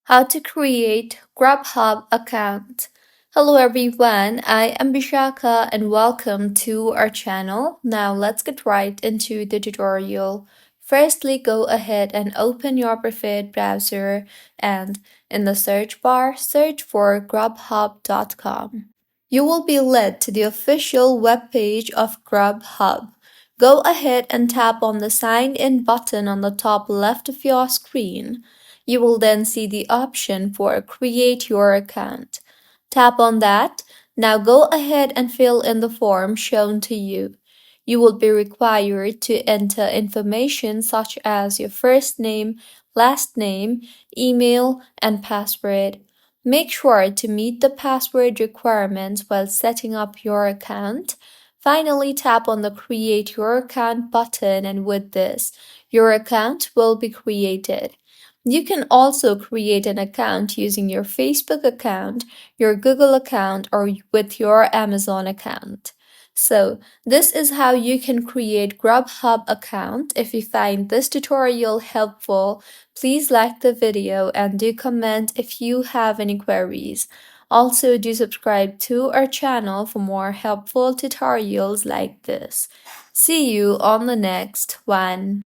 How to create Grubhub account. Hello everyone, I am Bishaka and welcome to our channel. Now let's get right into the tutorial. Firstly, go ahead and open your preferred browser and in the search bar, search for grubhub.com. You will be led to the official webpage of Grubhub. Go ahead and tap on the sign in button on the top left of your screen. You will then see the option for Create Your Account. Tap on that. Now go ahead and fill in the form shown to you. You will be required to enter information such as your first name, last name, email, and password. Make sure to meet the password requirements while setting up your account. Finally, tap on the Create Your Account button, and with this, your account will be created. You can also create an account using your Facebook account, your Google account, or with your Amazon account. So, this is how you can create Grubhub account. If you find this tutorial helpful, please like the video and do comment if you have any queries. Also, do subscribe to our channel for more helpful tutorials like this. See you on the next one.